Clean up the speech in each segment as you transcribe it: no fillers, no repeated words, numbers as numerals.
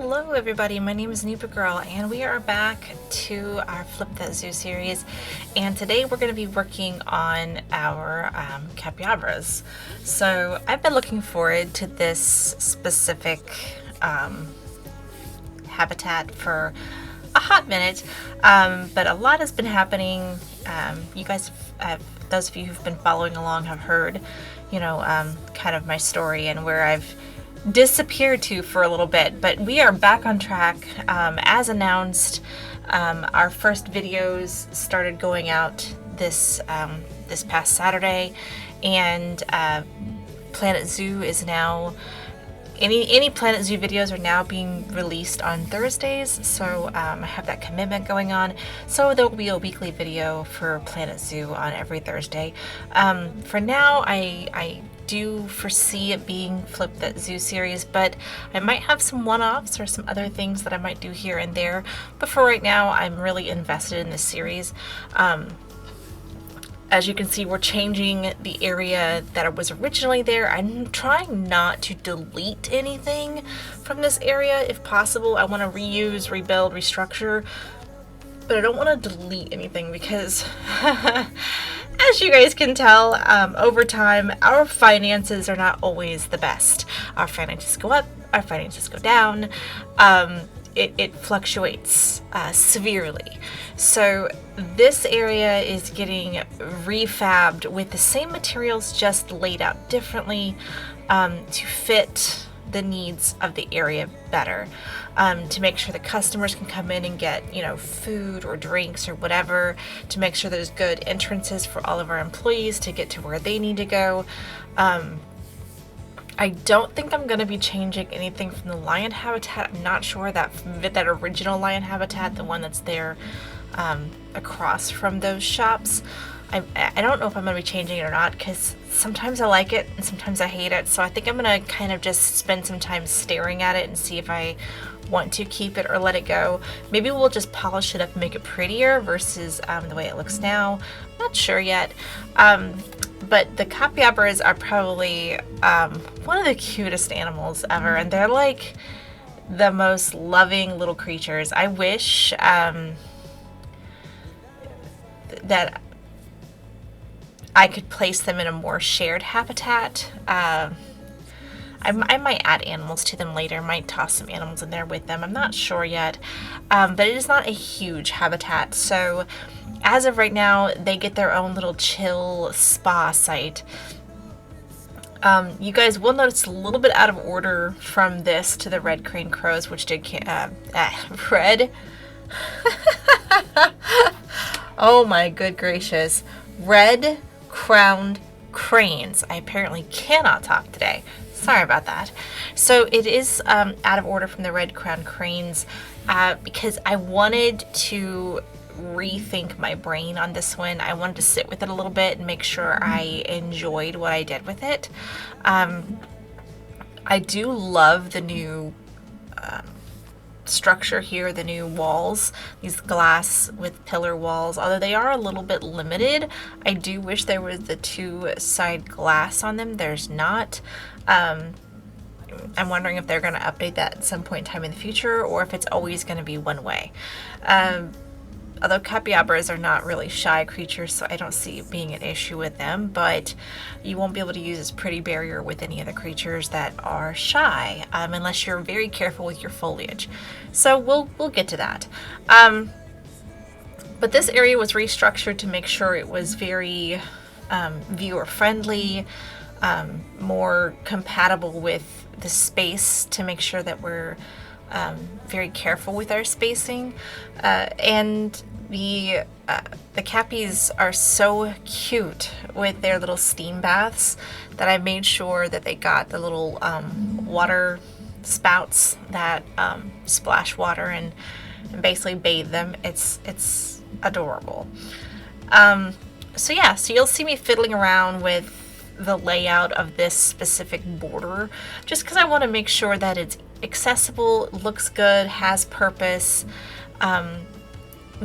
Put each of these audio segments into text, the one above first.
Hello everybody, my name is Nupa Girl and we are back to our PlanetZoo series, and today we're going to be working on our Capybaras. So I've been looking forward to this specific habitat for a hot minute, but a lot has been happening. You guys, those of you who've been following along have heard, kind of my story and where I've disappeared to for a little bit, but we are back on track. As announced, our first videos started going out this past Saturday, and PlanetZoo is now any PlanetZoo videos are now being released on Thursdays, so I have that commitment going on. So there will be a weekly video for PlanetZoo on every Thursday. For now, I do foresee it being PlanetZoo series, but I might have some one-offs or some other things that I might do here and there. But for right now, I'm really invested in this series. As you can see, we're changing the area that was originally there. I'm trying not to delete anything from this area if possible. I want to reuse, rebuild, restructure, but I don't want to delete anything because as you guys can tell, over time, our finances are not always the best. Our finances go up, our finances go down. It fluctuates severely. So this area is getting refabbed with the same materials, just laid out differently to fit the needs of the area better, to make sure the customers can come in and get food or drinks or whatever, to make sure there's good entrances for all of our employees to get to where they need to go. I don't think I'm going to be changing anything from the lion habitat. I'm not sure that original lion habitat, the one that's there across from those shops, I don't know if I'm going to be changing it or not, because sometimes I like it and sometimes I hate it. So I think I'm going to kind of just spend some time staring at it and see if I want to keep it or let it go. Maybe we'll just polish it up and make it prettier versus the way it looks now. I'm not sure yet. But the capybaras are probably one of the cutest animals ever, and they're like the most loving little creatures. I wish that I could place them in a more shared habitat. I might add animals to them later, might toss some animals in there with them. I'm not sure yet, but it is not a huge habitat. So as of right now, they get their own little chill spa site. You guys will notice a little bit out of order from this to the red crane crows, which did red. Oh my good gracious. Red crowned cranes. I apparently cannot talk today. Sorry about that. So it is out of order from the red crowned cranes because I wanted to rethink my brain on this one. I wanted to sit with it a little bit and make sure I enjoyed what I did with it. I do love the new structure here, the new walls, these glass with pillar walls, although they are a little bit limited. I do wish there was the two side glass on them. There's not. I'm wondering if they're going to update that at some point in time in the future, or if it's always going to be one way. Although capybaras are not really shy creatures, so I don't see it being an issue with them, but you won't be able to use this pretty barrier with any of the creatures that are shy, unless you're very careful with your foliage. So we'll get to that. But this area was restructured to make sure it was very viewer friendly, more compatible with the space, to make sure that we're very careful with our spacing, and the cappies are so cute with their little steam baths that I made sure that they got the little water spouts that splash water and basically bathe them. It's adorable. So yeah, so you'll see me fiddling around with the layout of this specific border, just because I want to make sure that it's accessible, looks good, has purpose.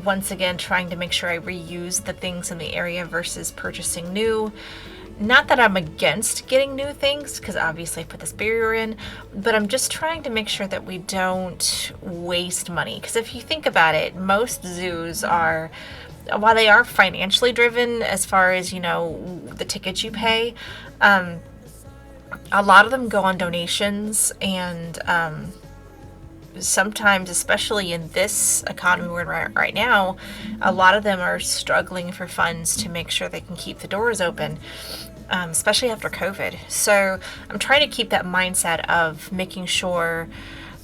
once again, trying to make sure I reuse the things in the area versus purchasing new. Not that I'm against getting new things, because obviously I put this barrier in, but I'm just trying to make sure that we don't waste money. Because if you think about it, most zoos are, while they are financially driven as far as, you know, the tickets you pay, a lot of them go on donations, and sometimes, especially in this economy we're in right now, a lot of them are struggling for funds to make sure they can keep the doors open, especially after COVID. So I'm trying to keep that mindset of making sure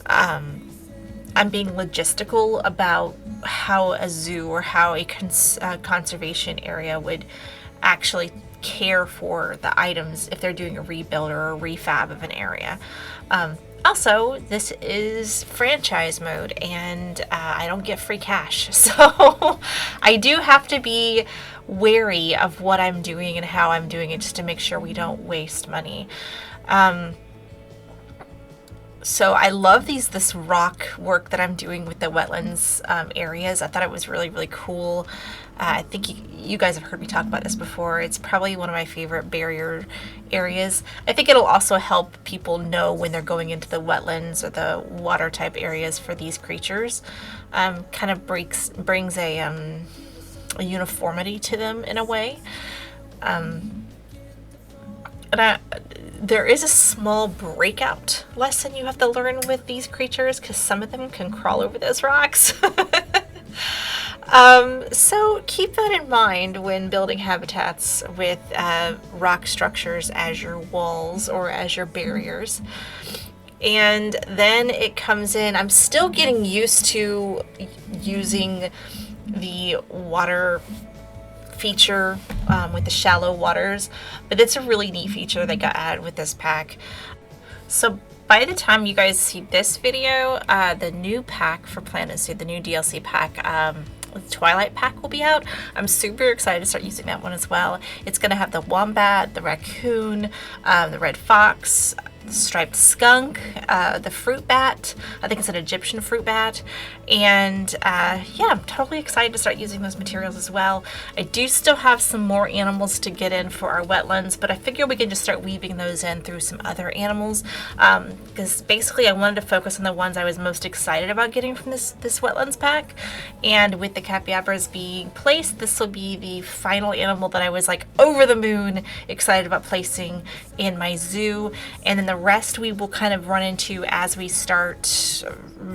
I'm being logistical about how a zoo or how a conservation area would actually care for the items if they're doing a rebuild or a refab of an area. Also, this is franchise mode, and I don't get free cash, so I do have to be wary of what I'm doing and how I'm doing it, just to make sure we don't waste money. So I love this rock work that I'm doing with the wetlands areas. I thought it was really, really cool. I think you guys have heard me talk about this before. It's probably one of my favorite barrier areas. I think it'll also help people know when they're going into the wetlands or the water type areas for these creatures. Kind of brings a uniformity to them in a way. There is a small breakout lesson you have to learn with these creatures, because some of them can crawl over those rocks. So keep that in mind when building habitats with rock structures as your walls or as your barriers. And then it comes in, I'm still getting used to using the water feature with the shallow waters, but it's a really neat feature that got added with this pack. So by the time you guys see this video, the new pack for PlanetZoo, the new DLC pack, Twilight pack, will be out. I'm super excited to start using that one as well. It's going to have the wombat, the raccoon, the red fox, the striped skunk, the fruit bat. I think it's an Egyptian fruit bat. And yeah, I'm totally excited to start using those materials as well. I do still have some more animals to get in for our wetlands, but I figure we can just start weaving those in through some other animals, because basically I wanted to focus on the ones I was most excited about getting from this wetlands pack. And with the capybaras being placed, this will be the final animal that I was like over the moon excited about placing in my zoo. And then the rest we will kind of run into as we start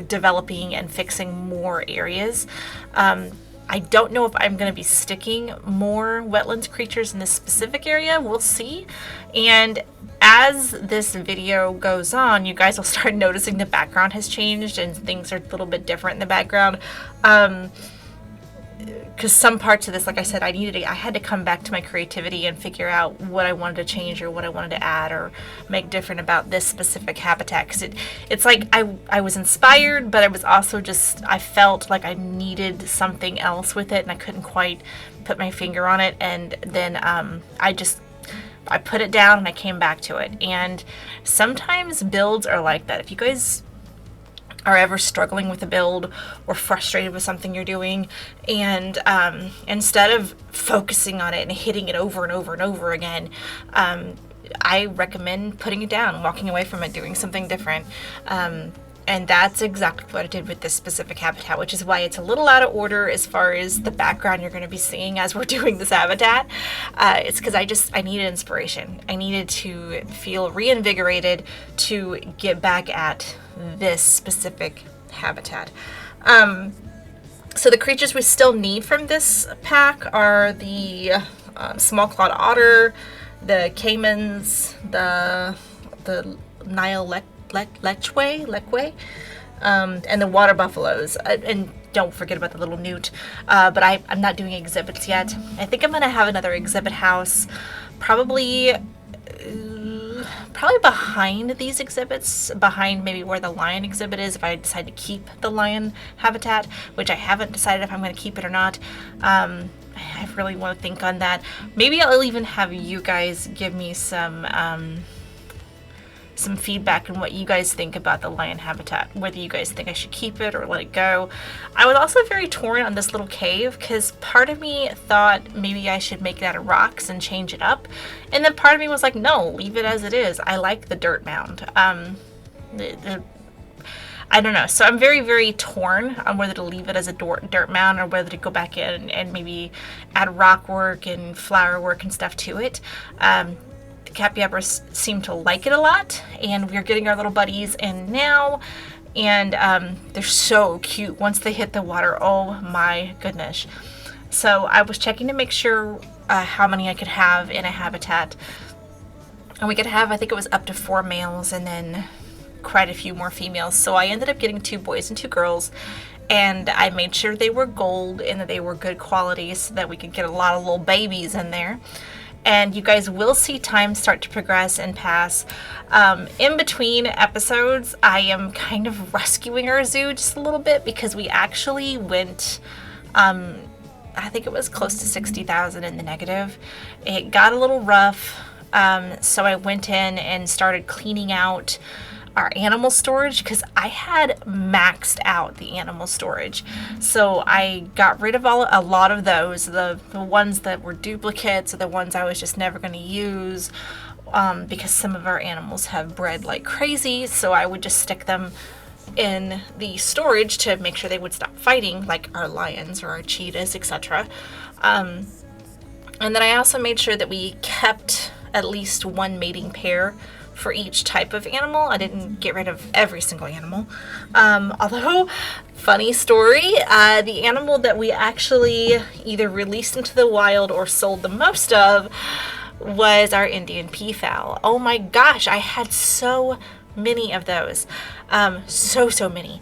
developing and fixing more areas. I don't know if I'm going to be sticking more wetlands creatures in this specific area. We'll see. And as this video goes on, you guys will start noticing the background has changed and things are a little bit different in the background. Because some parts of this, like I said, I had to come back to my creativity and figure out what I wanted to change or what I wanted to add or make different about this specific habitat. Because it's like I was inspired, but I was also just, I felt like I needed something else with it and I couldn't quite put my finger on it. And then I put it down and I came back to it. And sometimes builds are like that. If you guys are ever struggling with a build or frustrated with something you're doing, and instead of focusing on it and hitting it over and over and over again, I recommend putting it down, walking away from it, doing something different. And that's exactly what I did with this specific habitat, which is why it's a little out of order as far as the background you're going to be seeing as we're doing this habitat. It's because I needed inspiration. I needed to feel reinvigorated to get back at this specific habitat. So the creatures we still need from this pack are the small clawed otter, the caimans, the Nile lechwe, and the water buffaloes. And don't forget about the little newt. But I'm not doing exhibits yet. I think I'm going to have another exhibit house probably behind these exhibits, behind maybe where the lion exhibit is, if I decide to keep the lion habitat, which I haven't decided if I'm going to keep it or not. I really want to think on that. Maybe I'll even have you guys give me some some feedback on what you guys think about the lion habitat, whether you guys think I should keep it or let it go. I was also very torn on this little cave because part of me thought maybe I should make it out of rocks and change it up, and then part of me was like, no, leave it as it is. I like the dirt mound. I don't know. So I'm very, very torn on whether to leave it as a dirt mound or whether to go back in and maybe add rock work and flower work and stuff to it. The capybaras seem to like it a lot, and we're getting our little buddies in now, and they're so cute once they hit the water. Oh my goodness. So I was checking to make sure how many I could have in a habitat, and we could have, I think it was up to 4 males and then quite a few more females. So I ended up getting 2 boys and 2 girls, and I made sure they were gold and that they were good quality so that we could get a lot of little babies in there. And you guys will see time start to progress and pass. In between episodes, I am kind of rescuing our zoo just a little bit because we actually went, I think it was close to 60,000 in the negative. It got a little rough, so I went in and started cleaning out our animal storage because I had maxed out the animal storage. So I got rid of a lot of those, the ones that were duplicates or the ones I was just never going to use, because some of our animals have bred like crazy. So I would just stick them in the storage to make sure they would stop fighting, like our lions or our cheetahs, etc. And then I also made sure that we kept at least 1 mating pair for each type of animal. I didn't get rid of every single animal. Although, funny story, the animal that we actually either released into the wild or sold the most of was our Indian peafowl. Oh my gosh, I had so many of those. So many.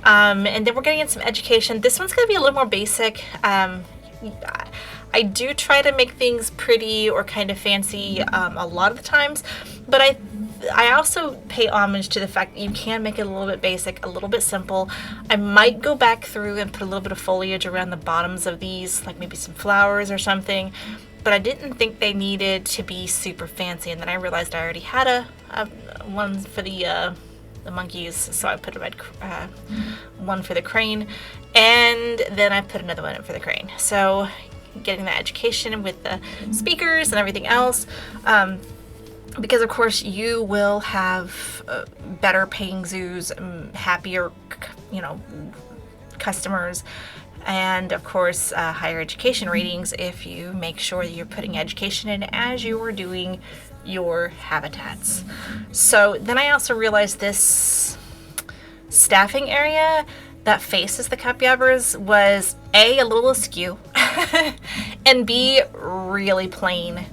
And then we're getting in some education. This one's going to be a little more basic. I do try to make things pretty or kind of fancy a lot of the times, but I also pay homage to the fact that you can make it a little bit basic, a little bit simple. I might go back through and put a little bit of foliage around the bottoms of these, like maybe some flowers or something, but I didn't think they needed to be super fancy, and then I realized I already had a one for the monkeys, so I put a red one for the crane, and then I put another one in for the crane. So getting that education with the speakers and everything else, because of course you will have better paying zoos, happier, customers, and of course higher education ratings if you make sure that you're putting education in as you are doing your habitats. So then I also realized this staffing area that faces the capybaras was A, a little askew, and B, really plain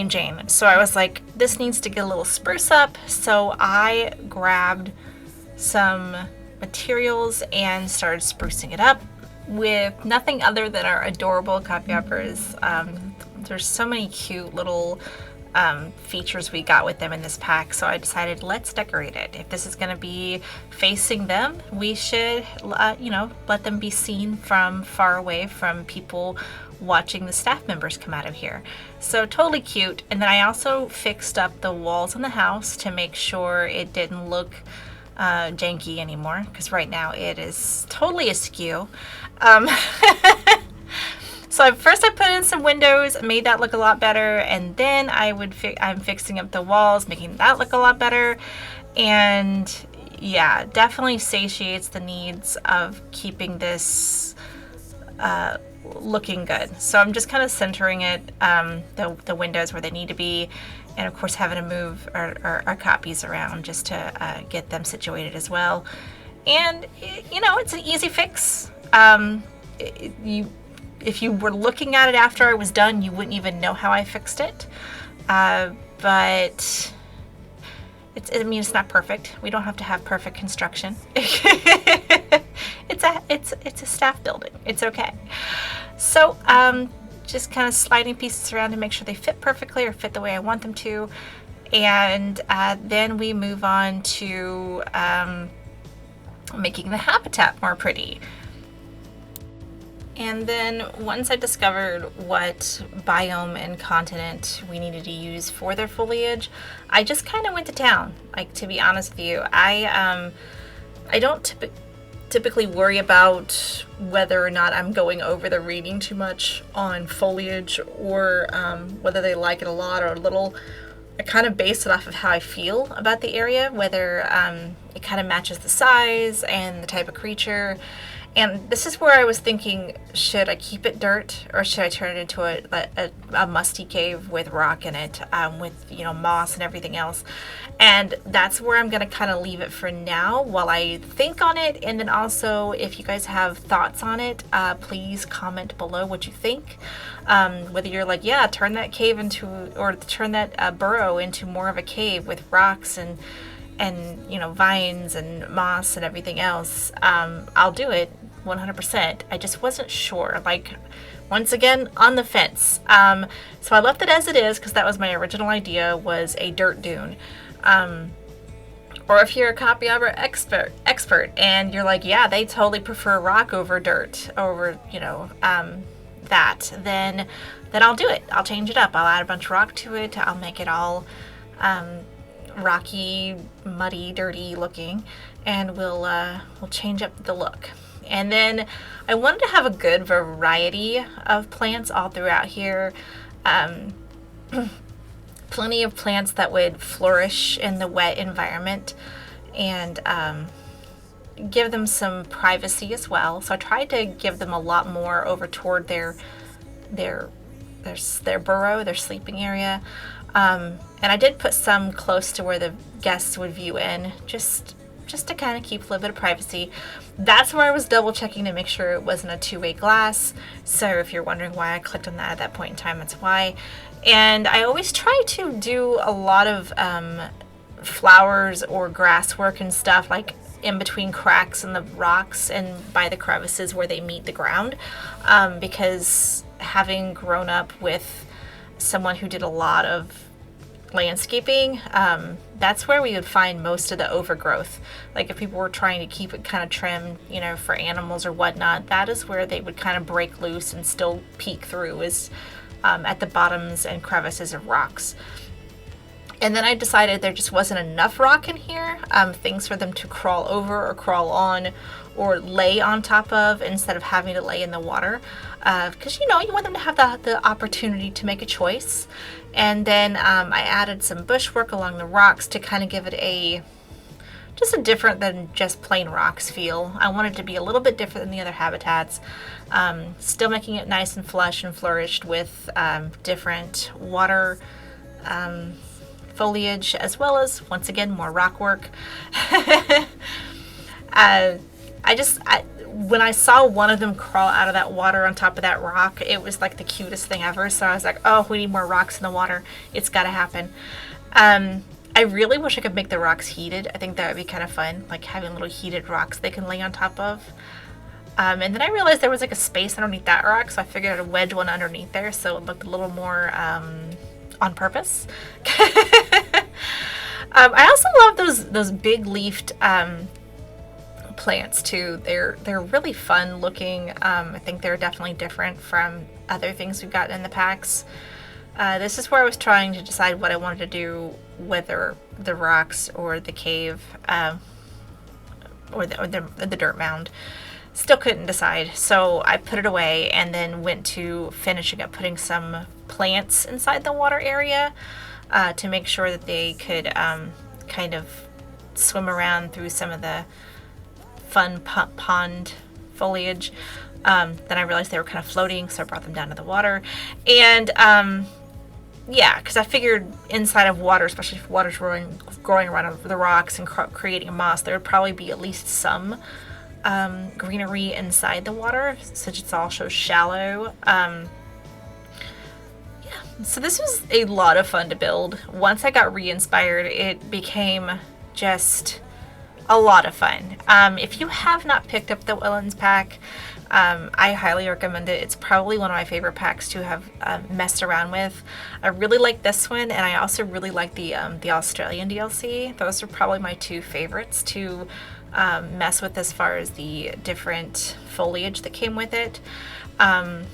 Jane. So I was like, this needs to get a little spruce up. So I grabbed some materials and started sprucing it up with nothing other than our adorable capybaras. There's so many cute little features we got with them in this pack, so I decided let's decorate it. If this is going to be facing them, we should let them be seen from far away from people watching the staff members come out of here. So totally cute. And then I also fixed up the walls in the house to make sure it didn't look janky anymore, because right now it is totally askew. So first I put in some windows, made that look a lot better, and then I'm fixing up the walls, making that look a lot better. And yeah, definitely satiates the needs of keeping this looking good. So I'm just kind of centering it, the windows where they need to be, and of course having to move our copies around just to get them situated as well. And it's an easy fix. If you were looking at it after I was done, you wouldn't even know how I fixed it. But it's not perfect. We don't have to have perfect construction. It's a staff building. It's okay. So just kind of sliding pieces around to make sure they fit perfectly or fit the way I want them to. And then we move on to making the habitat more pretty. And then once I discovered what biome and continent we needed to use for their foliage, I just kind of went to town. Like, to be honest with you, I don't typically worry about whether or not I'm going over the reading too much on foliage, or whether they like it a lot or a little. I kind of base it off of how I feel about the area, whether it kind of matches the size and the type of creature. And this is where I was thinking, should I keep it dirt, or should I turn it into a musty cave with rock in it, with, you know, moss and everything else? And that's where I'm going to kind of leave it for now while I think on it. And then also, if you guys have thoughts on it, please comment below what you think. Whether you're like, yeah, turn that cave into, or turn that burrow into more of a cave with rocks and you know, vines and moss and everything else, I'll do it 100%. I just wasn't sure, like, once again, on the fence. So I left it as it is, because that was my original idea, was a dirt dune. Or if you're a Capybara expert and you're like, yeah, they totally prefer rock over dirt, over, you know, then I'll do it. I'll change it up. I'll add a bunch of rock to it. I'll make it all rocky, muddy, dirty looking, and we'll change up the look. And then I wanted to have a good variety of plants all throughout here. Plenty of plants that would flourish in the wet environment, and give them some privacy as well. So I tried to give them a lot more over toward their burrow, their sleeping area. And I did put some close to where the guests would view in, just to kind of keep a little bit of privacy. That's where I was double checking to make sure it wasn't a two-way glass. So if you're wondering why I clicked on that at that point in time, that's why. And I always try to do a lot of flowers or grass work and stuff, like in between cracks in the rocks and by the crevices where they meet the ground, because having grown up with someone who did a lot of landscaping, that's where we would find most of the overgrowth. Like if people were trying to keep it kind of trimmed, you know, for animals or whatnot, that is where they would kind of break loose and still peek through, is at the bottoms and crevices of rocks. And then I decided there just wasn't enough rock in here, things for them to crawl over or crawl on or lay on top of, instead of having to lay in the water, because you know, you want them to have the opportunity to make a choice. And then I added some bushwork along the rocks to kind of give it just a different than just plain rocks feel. I wanted it to be a little bit different than the other habitats, still making it nice and flush and flourished with different water foliage, as well as, once again, more rock work. When I saw one of them crawl out of that water on top of that rock, it was like the cutest thing ever. So I was like, oh, we need more rocks in the water. It's got to happen. I really wish I could make the rocks heated. I think that would be kind of fun, like having little heated rocks they can lay on top of. And then I realized there was like a space underneath that rock, so I figured I'd wedge one underneath there so it looked a little more on purpose. I also love those big leafed plants too. They're really fun looking. I think they're definitely different from other things we've gotten in the packs. This is where I was trying to decide what I wanted to do, whether the rocks or the cave, or the dirt mound. Still couldn't decide, so I put it away and then went to finishing up putting some plants inside the water area, to make sure that they could kind of swim around through some of the fun pond foliage. Then I realized they were kind of floating, so I brought them down to the water. And yeah, because I figured inside of water, especially if water's growing around the rocks and creating moss, there would probably be at least some greenery inside the water, since it's also shallow. Yeah, so this was a lot of fun to build. Once I got re-inspired, it became just a lot of fun. If you have not picked up the Wetlands Pack, I highly recommend it. It's probably one of my favorite packs to have messed around with. I really like this one, and I also really like the Australian DLC. Those are probably my two favorites to mess with as far as the different foliage that came with it. And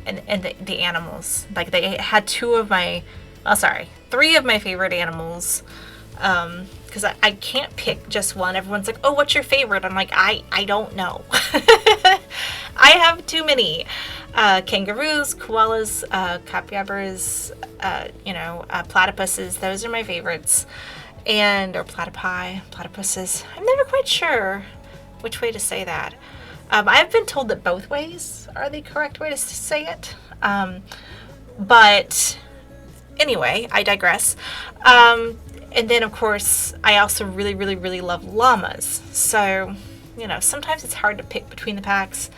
the animals. Like, they had three of my favorite animals. Because I can't pick just one. Everyone's like, oh, what's your favorite? I'm like, I don't know. I have too many. Kangaroos, koalas, capybaras, platypuses. Those are my favorites. Or platypuses. I'm never quite sure which way to say that. I've been told that both ways are the correct way to say it. But anyway, I digress. And then, of course, I also really, really, really love llamas. So, sometimes it's hard to pick between the packs.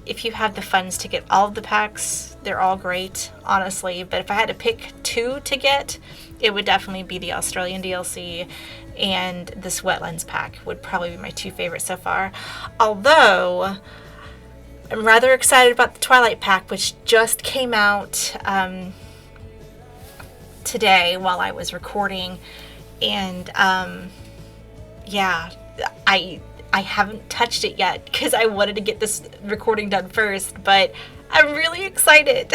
If you have the funds to get all of the packs, they're all great, honestly. But if I had to pick two to get, it would definitely be the Australian DLC and this Wetlands Pack would probably be my two favorites so far. Although, I'm rather excited about the Twilight Pack, which just came out today while I was recording. And, I haven't touched it yet because I wanted to get this recording done first, but I'm really excited.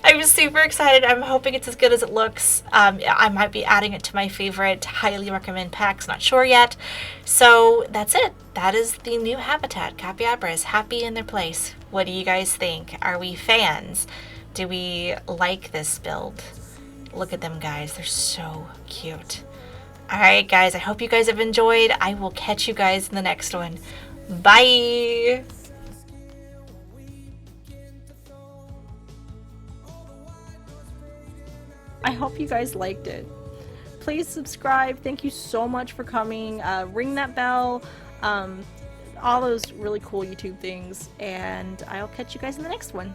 I'm super excited. I'm hoping it's as good as it looks. I might be adding it to my favorite highly recommend packs, not sure yet. So that's it. That is the new habitat. Capybaras, happy in their place. What do you guys think? Are we fans? Do we like this build? Look at them, guys. They're so cute. Alright, guys. I hope you guys have enjoyed. I will catch you guys in the next one. Bye! I hope you guys liked it. Please subscribe. Thank you so much for coming. Ring that bell. All those really cool YouTube things. And I'll catch you guys in the next one.